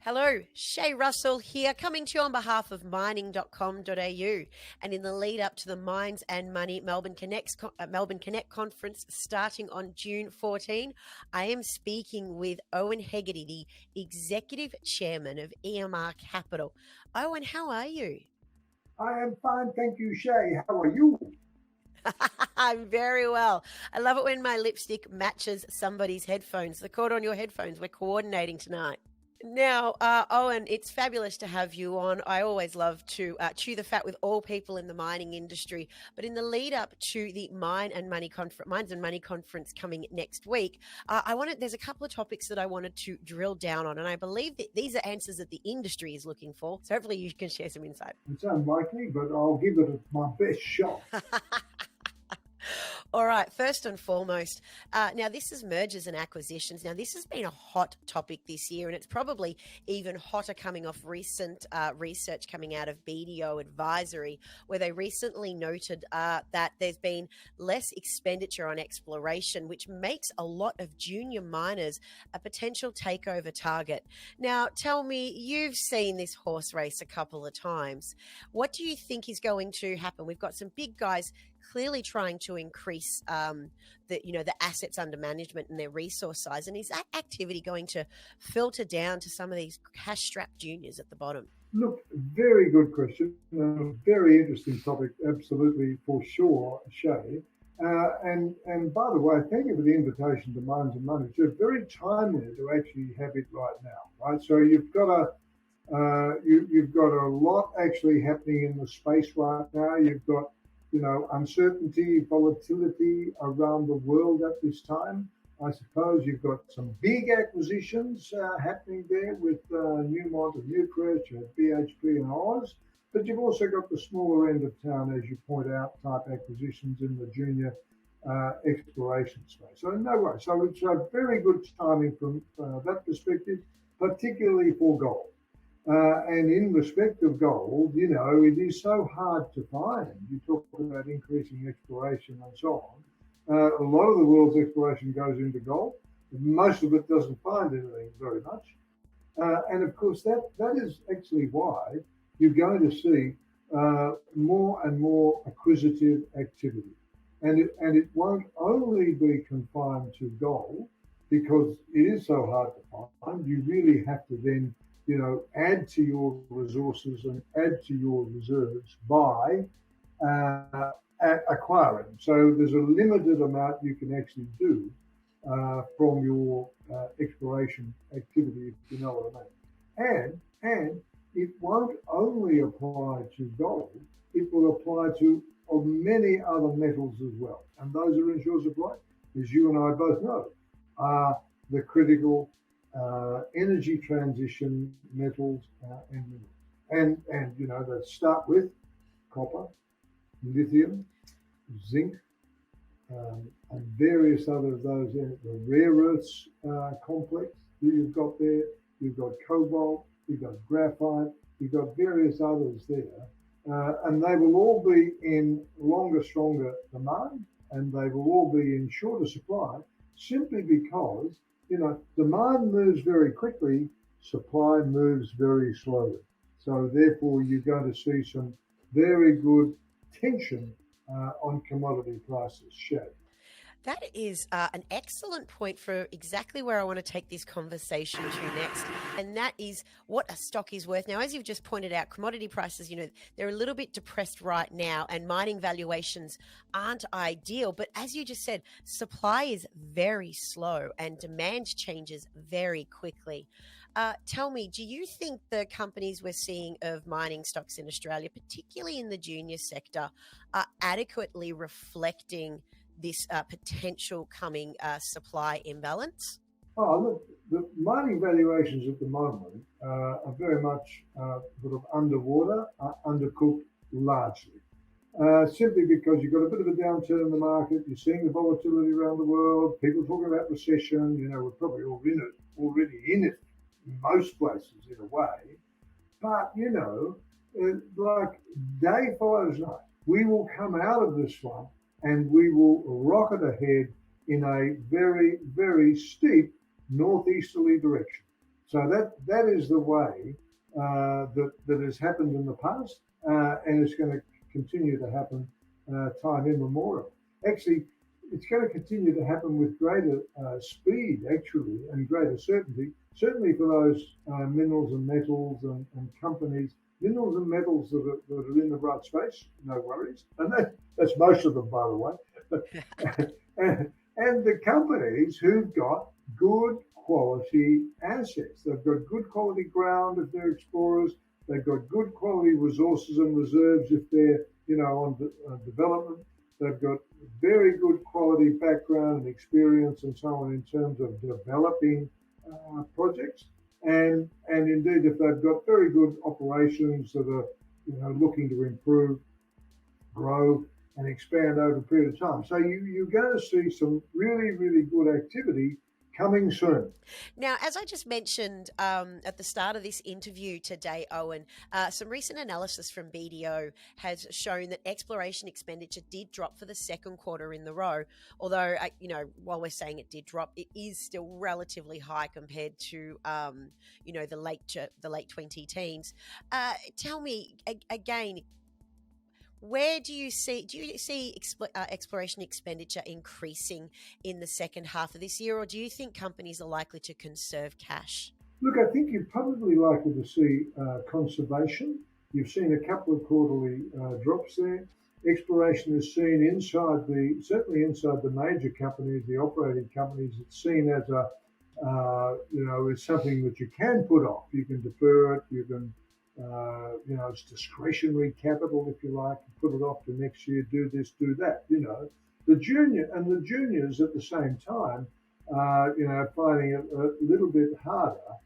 Hello, Shay Russell here, coming to you on behalf of mining.com.au. And in the lead up to the Mines and Money Melbourne Connect conference starting on June 14, I am speaking with Owen Hegarty, the Executive Chairman of EMR Capital. Owen, how are you? I am fine, thank you, Shay. How are you? I'm very well. I love it when my lipstick matches somebody's headphones. The cord on your headphones. We're coordinating tonight. Now, Owen, it's fabulous to have you on. I always love to chew the fat with all people in the mining industry. But in the lead up to the Mines and Money conference coming next week, there's a couple of topics that I wanted to drill down on, and I believe that these are answers that the industry is looking for. So hopefully you can share some insight. It's unlikely, but I'll give it my best shot. All right, first and foremost, now this is mergers and acquisitions. Now, this has been a hot topic this year, and it's probably even hotter coming off recent research coming out of BDO Advisory, where they recently noted that there's been less expenditure on exploration, which makes a lot of junior miners a potential takeover target. Now, tell me, you've seen this horse race a couple of times. What do you think is going to happen? We've got some big guys clearly trying to increase the assets under management and their resource size. And is that activity going to filter down to some of these cash-strapped juniors at the bottom? Look, very good question. Very interesting topic, absolutely, for sure, Shay. And by the way, thank you for the invitation to Mines and Money. It's very timely to actually have it right now, right? So you've got a lot actually happening in the space right now. You've got uncertainty, volatility around the world at this time. I suppose you've got some big acquisitions happening there with Newmont and Newcrest, you have BHP and Oz, but you've also got the smaller end of town, as you point out, type acquisitions in the junior exploration space. So no way. So it's a very good timing from that perspective, particularly for gold. And in respect of gold, it is so hard to find. You talk about increasing exploration and so on. A lot of the world's exploration goes into gold. Most of it doesn't find anything very much. And of course, that is actually why you're going to see more and more acquisitive activity. And it won't only be confined to gold, because it is so hard to find. You really have to then add to your resources and add to your reserves by acquiring. So there's a limited amount you can actually do from your exploration activity, if you know what I mean. And it won't only apply to gold, it will apply to many other metals as well. And those are in short supply, as you and I both know, are the critical energy transition metals and minerals. And they start with copper, lithium, zinc, and various other of those, the rare earths complex that you've got there. You've got cobalt, you've got graphite, you've got various others there. And they will all be in longer, stronger demand, and they will all be in shorter supply, simply because demand moves very quickly, supply moves very slowly. So therefore, you're going to see some very good tension on commodity prices, Shay. That is an excellent point for exactly where I want to take this conversation to next. And that is what a stock is worth. Now, as you've just pointed out, commodity prices, they're a little bit depressed right now, and mining valuations aren't ideal. But as you just said, supply is very slow and demand changes very quickly. Tell me, do you think the companies we're seeing of mining stocks in Australia, particularly in the junior sector, are adequately reflecting this potential coming supply imbalance? Oh, look, the mining valuations at the moment are very much sort of underwater, undercooked largely. Simply because you've got a bit of a downturn in the market, you're seeing the volatility around the world, people talking about recession, we're probably already in it in most places in a way. But, like day follows night, we will come out of this one and we will rocket ahead in a very, very steep northeasterly direction. So that is the way that has happened in the past, and it's going to continue to happen time immemorial. Actually, it's going to continue to happen with greater speed, actually, and greater certainty. Certainly for those minerals and metals and companies, minerals and metals that are in the right space, no worries. And that's most of them, by the way. and the companies who've got good quality assets. They've got good quality ground if they're explorers. They've got good quality resources and reserves if they're, on development. They've got very good quality background and experience and so on in terms of developing projects. And indeed, if they've got very good operations that are, looking to improve, grow, and expand over a period of time. So you're going to see some really, really good activity coming soon. Now, as I just mentioned at the start of this interview today, Owen, some recent analysis from BDO has shown that exploration expenditure did drop for the second quarter in the row. Although, while we're saying it did drop, it is still relatively high compared to, the late 2010s. Tell me again. Where do you see exploration expenditure increasing in the second half of this year, or do you think companies are likely to conserve cash? Look, I think you're probably likely to see conservation. You've seen a couple of quarterly drops there. Exploration is seen certainly inside the major companies, the operating companies. It's seen as it's something that you can put off. You can defer it. You can. It's discretionary capital, if you like. Put it off to next year. Do this, do that. The juniors at the same time, finding it a little bit harder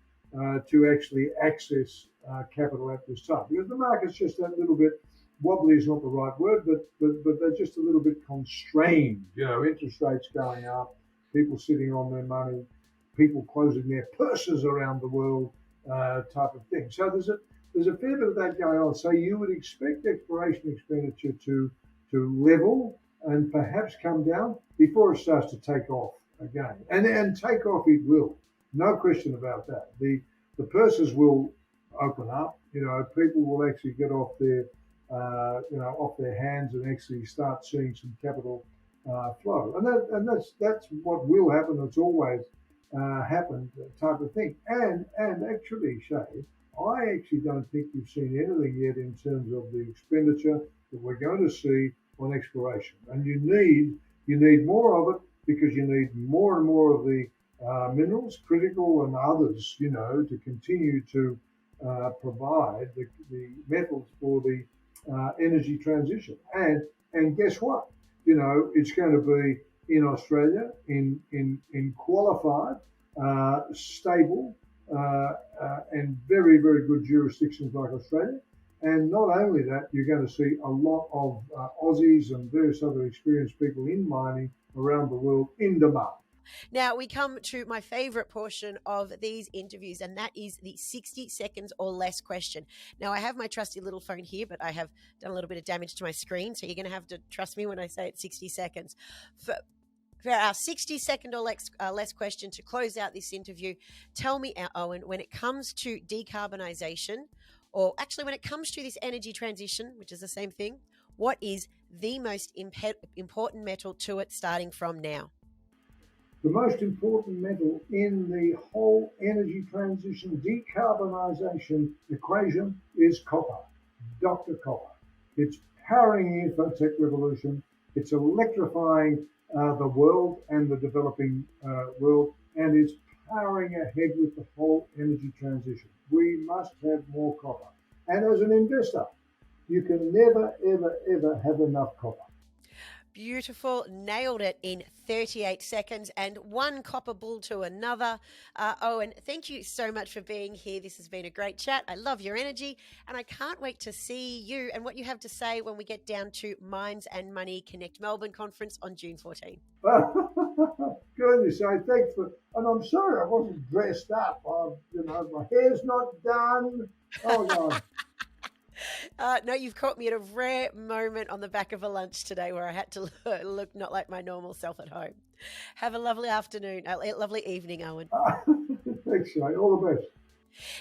to actually access capital at this time because the market's just that little bit wobbly is not the right word, but they're just a little bit constrained. Interest rates going up, people sitting on their money, people closing their purses around the world, type of thing. So there's a fair bit of that going on. So you would expect exploration expenditure to level and perhaps come down before it starts to take off again. And take off it will. No question about that. The purses will open up. People will actually get off their hands and actually start seeing some capital flow. And that's what will happen. It's always happened, type of thing. And actually, Shay, I actually don't think you've seen anything yet in terms of the expenditure that we're going to see on exploration. And you need more of it because you need more and more of the minerals, critical and others, to continue to provide the metals for the energy transition. And guess what? It's going to be in Australia, in qualified, stable, and very, very good jurisdictions like Australia. And not only that, you're going to see a lot of Aussies and various other experienced people in mining around the world in demand. Now we come to my favourite portion of these interviews, and that is the 60 seconds or less question. Now I have my trusty little phone here, but I have done a little bit of damage to my screen, so you're going to have to trust me when I say it's 60 seconds. For our 60-second or less question to close out this interview, tell me, Owen, when it comes to decarbonisation, or actually when it comes to this energy transition, which is the same thing, what is the most important metal to it starting from now? The most important metal in the whole energy transition decarbonisation equation is copper, Dr. Copper. It's powering the infotech revolution. It's electrifying the world and the developing world, and it's powering ahead with the whole energy transition. We must have more copper. And as an investor, you can never, ever, ever have enough copper. Beautiful. Nailed it in 38 seconds and one copper bull to another. Owen, thank you so much for being here. This has been a great chat. I love your energy and I can't wait to see you and what you have to say when we get down to Minds and Money Connect Melbourne conference on June 14. Goodness, thanks for, and I'm sorry I wasn't dressed up. My hair's not done. Oh, God. No, you've caught me at a rare moment on the back of a lunch today where I had to look not like my normal self at home. Have a lovely afternoon, a lovely evening, Owen. Thanks, Shay. All the best.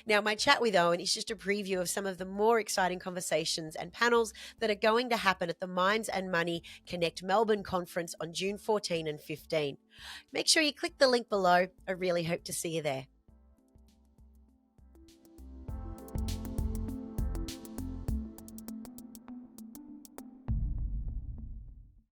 Now, my chat with Owen is just a preview of some of the more exciting conversations and panels that are going to happen at the Minds and Money Connect Melbourne conference on June 14 and 15. Make sure you click the link below. I really hope to see you there.